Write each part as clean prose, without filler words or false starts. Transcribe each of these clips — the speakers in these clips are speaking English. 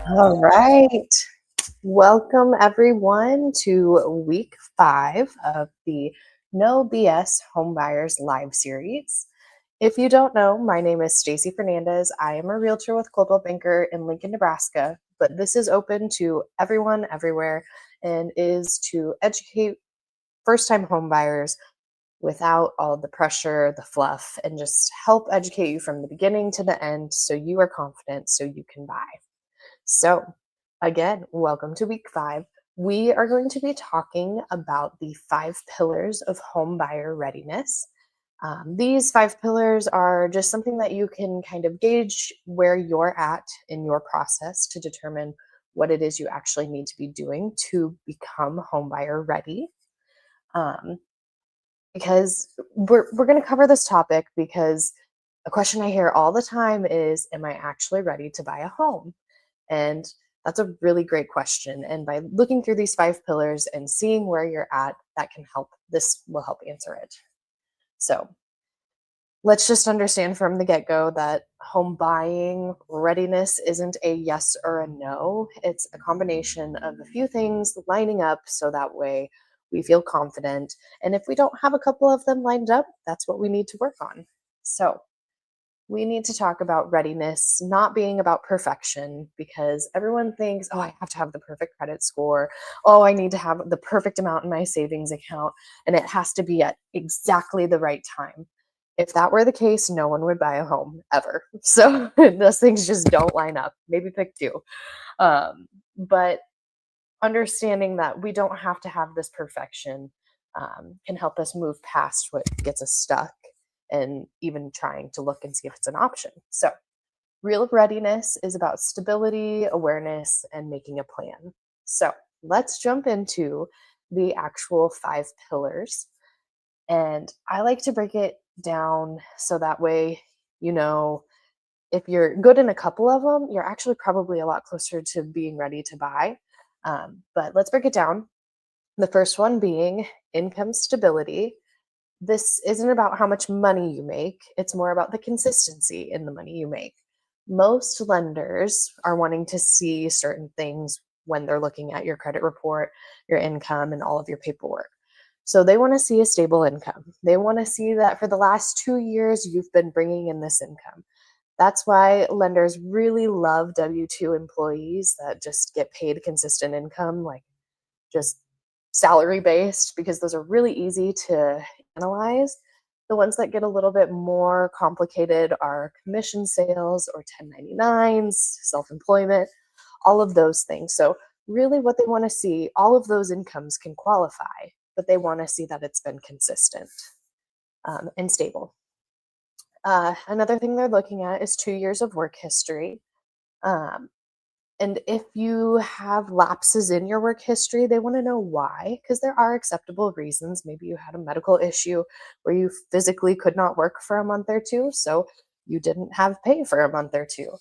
All right. Welcome, everyone, to week 5 of the No BS Homebuyers live series. If you don't know, my name is Stacy Fernandez. I am a realtor with Coldwell Banker in Lincoln, Nebraska, but this is open to everyone, everywhere, and is to educate first time homebuyers without all the pressure, the fluff, and just help educate you from the beginning to the end so you are confident so you can buy. So, again, welcome to week 5. We are going to be talking about the 5 pillars of home buyer readiness. These 5 pillars are just something that you can kind of gauge where you're at in your process to determine what it is you actually need to be doing to become home buyer ready. Um, because we're going to cover this topic because a question I hear all the time is, am I actually ready to buy a home? And that's a really great question. And by looking through these 5 pillars and seeing where you're at, this will help answer it. So let's just understand from the get go that home buying readiness isn't a yes or a no. It's a combination of a few things lining up so that way we feel confident. And if we don't have a couple of them lined up, that's what we need to work on. So, we need to talk about readiness not being about perfection because everyone thinks, oh, I have to have the perfect credit score. Oh, I need to have the perfect amount in my savings account, and it has to be at exactly the right time. If that were the case, no one would buy a home ever. So those things just don't line up. Maybe pick two. But understanding that we don't have to have this perfection can help us move past what gets us stuck and even trying to look and see if it's an option. So, real readiness is about stability, awareness, and making a plan. So, let's jump into the actual 5 pillars. And I like to break it down so that way, you know, if you're good in a couple of them, you're actually probably a lot closer to being ready to buy. But let's break it down. The first one being income stability. This isn't about how much money you make, it's more about the consistency in the money you make. Most lenders are wanting to see certain things when they're looking at your credit report, your income, and all of your paperwork. So they want to see a stable income. They want to see that for the last 2 years, you've been bringing in this income. That's why lenders really love W 2 employees that just get paid consistent income, like just salary based, because those are really easy to analyze. The ones that get a little bit more complicated are commission sales or 1099s, self employment, all of those things. So, really, what they want to see, all of those incomes can qualify, but they want to see that it's been consistent and stable. Another thing they're looking at is 2 years of work history. Um, and if you have lapses in your work history, they want to know why, because there are acceptable reasons. Maybe you had a medical issue where you physically could not work for a month or two, so you didn't have pay for a month or two.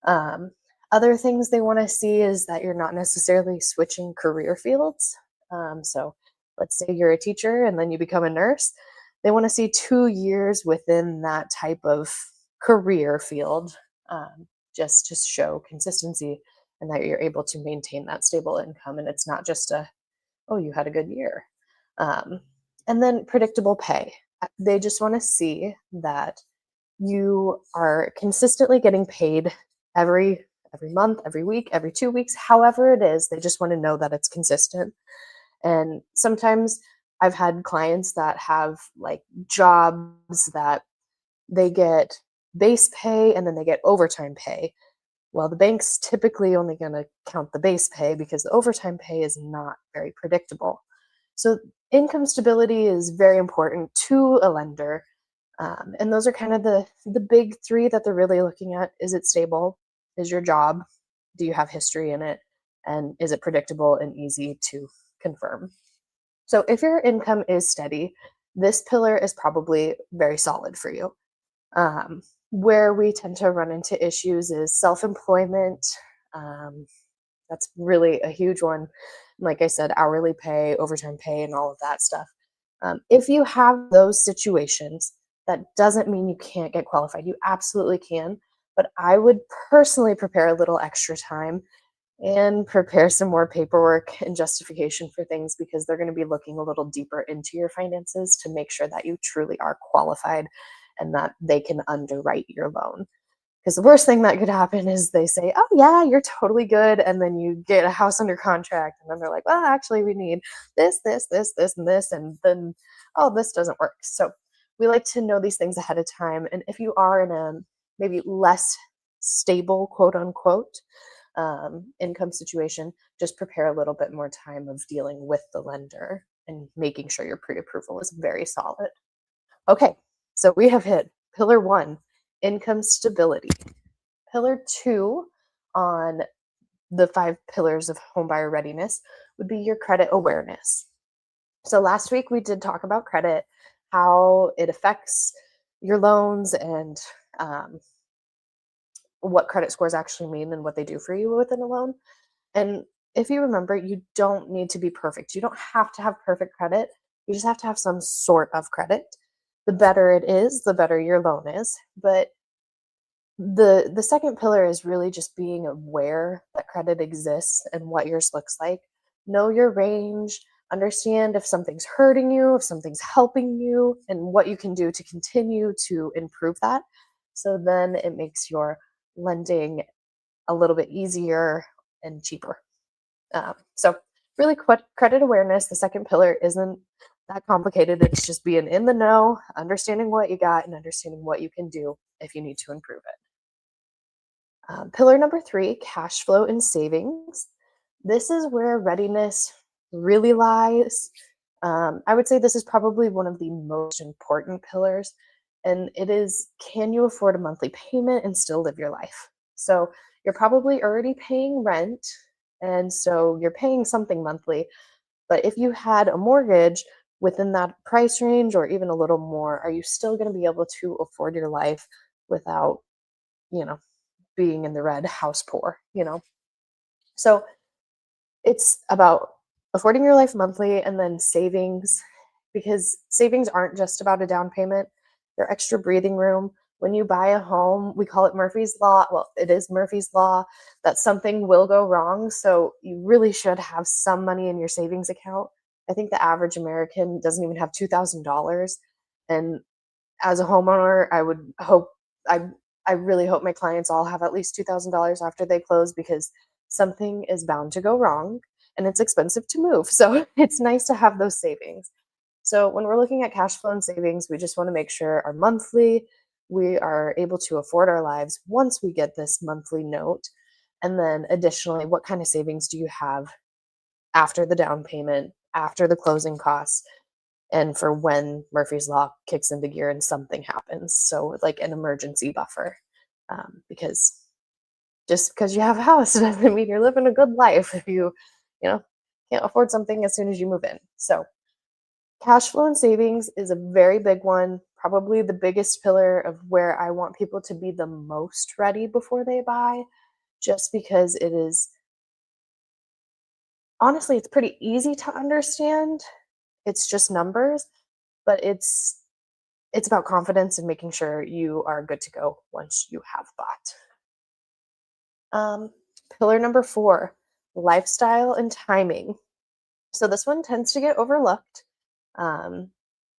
Um, Other things they want to see is that you're not necessarily switching career fields. So let's say you're a teacher and then you become a nurse. They want to see 2 years within that type of career field, just to show consistency and that you're able to maintain that stable income. And it's not just oh, you had a good year. Um, and then predictable pay. They just want to see that you are consistently getting paid every month, every week, every 2 weeks, however it is. They just want to know that it's consistent. And sometimes I've had clients that have like jobs that they get base pay and then they get overtime pay. Well, the bank's typically only going to count the base pay because the overtime pay is not very predictable. So, income stability is very important to a lender. And those are kind of the big three that they're really looking at. Is it stable? Is your job? Do you have history in it? And is it predictable and easy to confirm? So, if your income is steady, this pillar is probably very solid for you. Um, where we tend to run into issues is self employment. Um, that's really a huge one. Like I said, hourly pay, overtime pay, and all of that stuff. If you have those situations, that doesn't mean you can't get qualified. You absolutely can. But I would personally prepare a little extra time and prepare some more paperwork and justification for things because they're going to be looking a little deeper into your finances to make sure that you truly are qualified and that they can underwrite your loan. Because the worst thing that could happen is they say, "Oh yeah, you're totally good," and then you get a house under contract, and then they're like, "Well, actually, we need this, and this," and then, "Oh, this doesn't work." So we like to know these things ahead of time. And if you are in a maybe less stable, quote unquote, income situation, just prepare a little bit more time of dealing with the lender and making sure your pre-approval is very solid. Okay, so we have hit pillar one, income stability. Pillar two on the five pillars of homebuyer readiness would be your credit awareness. So last week we did talk about credit, how it affects your loans, and um, what credit scores actually mean and what they do for you within a loan. And if you remember, you don't need to be perfect. You don't have to have perfect credit. You just have to have some sort of credit. The better it is, the better your loan is. But the second pillar is really just being aware that credit exists and what yours looks like. Know your range, understand if something's hurting you, if something's helping you, and what you can do to continue to improve that. So then it makes your lending a little bit easier and cheaper. So really, credit awareness, the second pillar, isn't that complicated. It's just being in the know, understanding what you got, and understanding what you can do if you need to improve it. Pillar number three, cash flow and savings. This is where readiness really lies. I would say this is probably one of the most important pillars, and it is, can you afford a monthly payment and still live your life? So you're probably already paying rent, and so you're paying something monthly. But if you had a mortgage within that price range or even a little more, are you still going to be able to afford your life without, you know, being in the red, house poor? So it's about affording your life monthly and then savings, because savings aren't just about a down payment, they're extra breathing room. When you buy a home, we call it Murphy's Law. Well, it is Murphy's Law that something will go wrong. So you really should have some money in your savings account. I think the average American doesn't even have $2,000. And as a homeowner, I I really hope my clients all have at least $2,000 after they close, because something is bound to go wrong and it's expensive to move. So it's nice to have those savings. So when we're looking at cash flow and savings, we just want to make sure our monthly, we are able to afford our lives once we get this monthly note. And then additionally, what kind of savings do you have after the down payment, after the closing costs, and for when Murphy's Law kicks into gear and something happens. So, like an emergency buffer, because just because you have a house doesn't mean you're living a good life if you know, can't afford something as soon as you move in. So, cash flow and savings is a very big one, probably the biggest pillar of where I want people to be the most ready before they buy, just because it is, honestly, it's pretty easy to understand. It's just numbers, but it's about confidence and making sure you are good to go once you have bought. Um, Pillar number four, lifestyle and timing. So this one tends to get overlooked, um,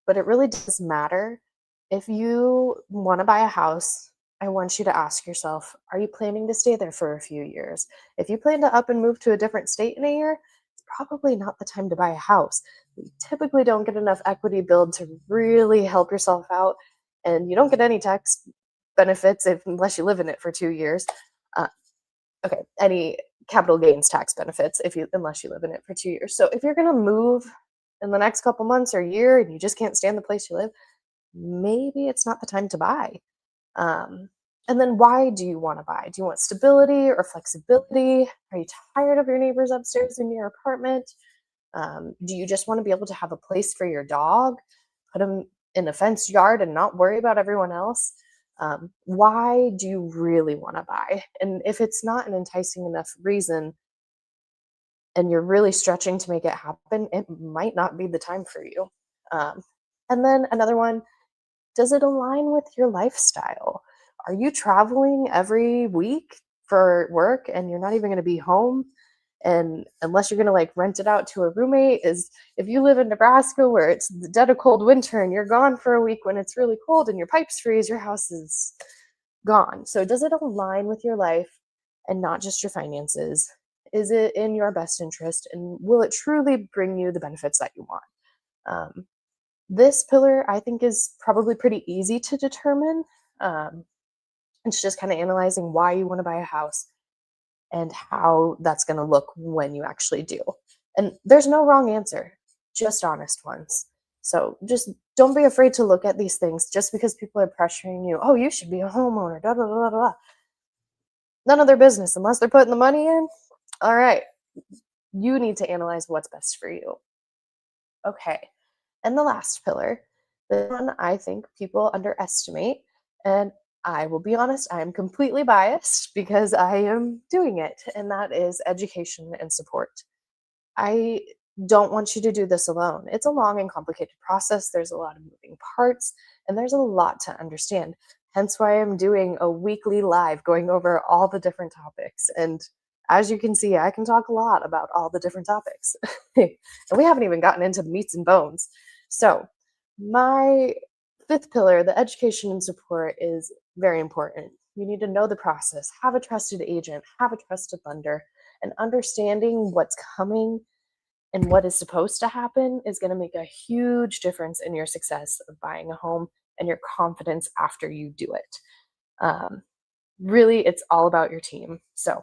but it really does matter. If you want to buy a house, I want you to ask yourself, are you planning to stay there for a few years? If you plan to up and move to a different state in a year, it's probably not the time to buy a house. You typically don't get enough equity build to really help yourself out, and you don't get any tax benefits unless you live in it for 2 years. Uh, okay, any capital gains tax benefits if you unless you live in it for 2 years. So if you're going to move in the next couple months or year and you just can't stand the place you live, maybe it's not the time to buy. Um, and then why do you want to buy? Do you want stability or flexibility? Are you tired of your neighbors upstairs in your apartment? Do you just want to be able to have a place for your dog, put them in a fenced yard and not worry about everyone else? Why do you really want to buy? And if it's not an enticing enough reason and you're really stretching to make it happen, it might not be the time for you. Um, and then another one, does it align with your lifestyle? Are you traveling every week for work and you're not even going to be home, and unless you're going to like rent it out to a roommate, is if you live in Nebraska where it's the dead of cold winter and you're gone for a week when it's really cold and your pipes freeze, your house is gone. So does it align with your life and not just your finances? Is it in your best interest, and will it truly bring you the benefits that you want? This pillar I think is probably pretty easy to determine. um, it's just kind of analyzing why you want to buy a house and how that's going to look when you actually do. And there's no wrong answer, just honest ones. So just don't be afraid to look at these things just because people are pressuring you. Oh, you should be a homeowner. Da, da, da, da, da. None of their business unless they're putting the money in. All right. You need to analyze what's best for you. Okay. And the last pillar, the one I think people underestimate, and I will be honest, I am completely biased because I am doing it, and that is education and support. I don't want you to do this alone. It's a long and complicated process. There's a lot of moving parts, and there's a lot to understand. Hence why I'm doing a weekly live going over all the different topics. And as you can see, I can talk a lot about all the different topics. And we haven't even gotten into the meats and bones. So, my fifth pillar, the education and support, is very important. You need to know the process, have a trusted agent, have a trusted lender, and understanding what's coming and what is supposed to happen is going to make a huge difference in your success of buying a home and your confidence after you do it. Um, Really, it's all about your team. So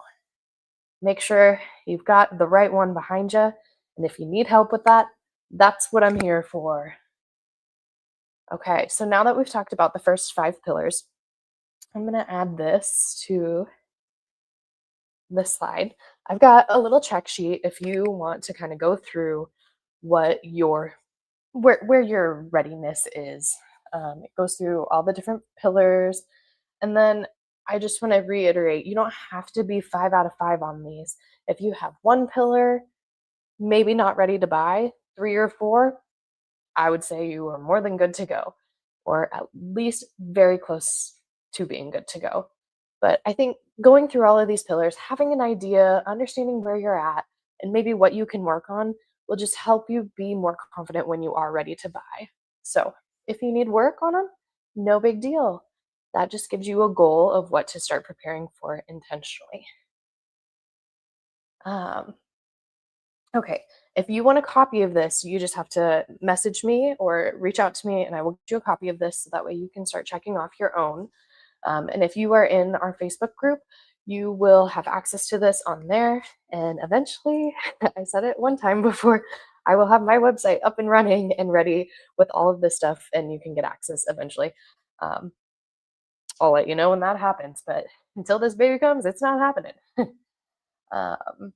make sure you've got the right one behind you. And if you need help with that, that's what I'm here for. Okay, so now that we've talked about the first 5 pillars, I'm going to add this to this slide. I've got a little check sheet if you want to kind of go through what your where your readiness is. It goes through all the different pillars, and then I just want to reiterate: you don't have to be 5 out of 5 on these. If you have one pillar, maybe not ready to buy, 3 or 4, I would say you are more than good to go, or at least very close to being good to go. But I think going through all of these pillars, having an idea, understanding where you're at, and maybe what you can work on will just help you be more confident when you are ready to buy. So if you need work on them, no big deal. That just gives you a goal of what to start preparing for intentionally. Um, Okay. If you want a copy of this, you just have to message me or reach out to me, and I will get you a copy of this so that way you can start checking off your own. And if you are in our Facebook group, you will have access to this on there. And eventually, I said it one time before, I will have my website up and running and ready with all of this stuff, and you can get access eventually. Um, I'll let you know when that happens, but until this baby comes, it's not happening. um,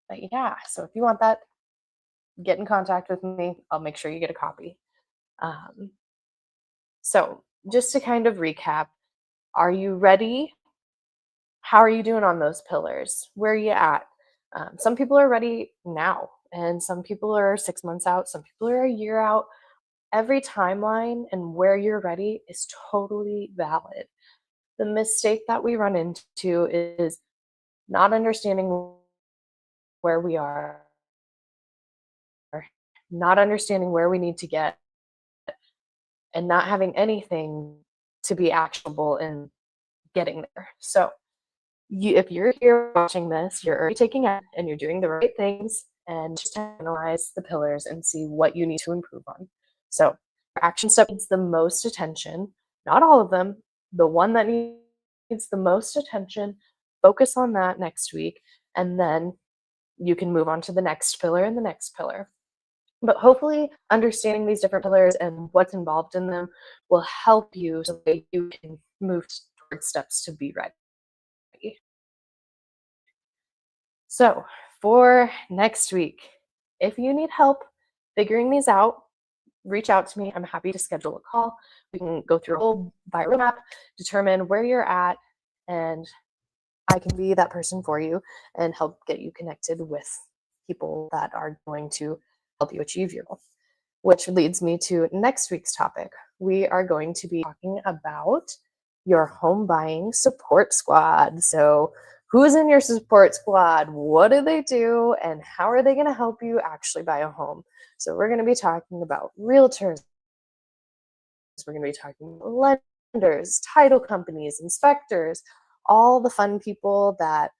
but yeah, so if you want that, get in contact with me. I'll make sure you get a copy. Um, so, just to kind of recap, are you ready? How are you doing on those pillars? Where are you at? Some people are ready now, and some people are 6 months out, some people are a year out. Every timeline and where you're ready is totally valid. The mistake that we run into is not understanding where we are, not understanding where we need to get, and not having anything to be actionable in getting there. So, if you're here watching this, you're already taking action and you're doing the right things, and just analyze the pillars and see what you need to improve on. So, your action step needs the most attention, not all of them, the one that needs the most attention. Focus on that next week, and then you can move on to the next pillar and the next pillar. But hopefully, understanding these different pillars and what's involved in them will help you so that you can move towards steps to be ready. So, for next week, if you need help figuring these out, reach out to me. I'm happy to schedule a call. We can go through a whole buy roadmap, determine where you're at, and I can be that person for you and help get you connected with people that are going to help you achieve your goal. Which leads me to next week's topic. We are going to be talking about your home buying support squad. So, who's in your support squad, what do they do, and how are they going to help you actually buy a home. So we're going to be talking about realtors, we're going to be talking about lenders, title companies, inspectors, all the fun people that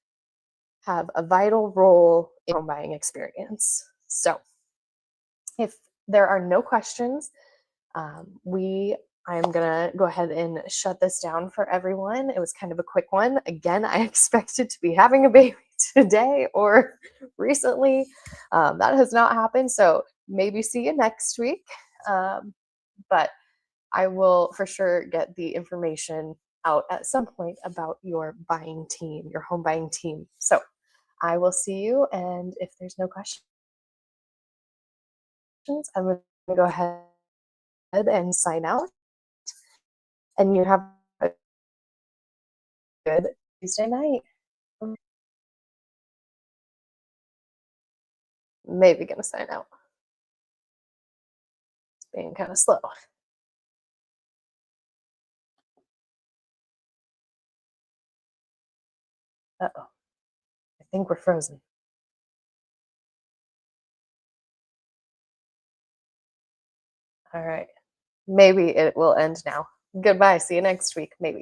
have a vital role in home buying experience. So if there are no questions, I'm gonna go ahead and shut this down for everyone. It was kind of a quick one. Again, I expected to be having a baby today or recently. That has not happened, so maybe see you next week. But I will for sure get the information out at some point about your buying team, your home buying team. So I will see you, and if there's no questions, I'm going to go ahead and sign out. And you have a good Tuesday night. Maybe gonna sign out. It's being kind of slow. Uh-oh. I think we're frozen. All right. Maybe it will end now. Goodbye. See you next week, maybe.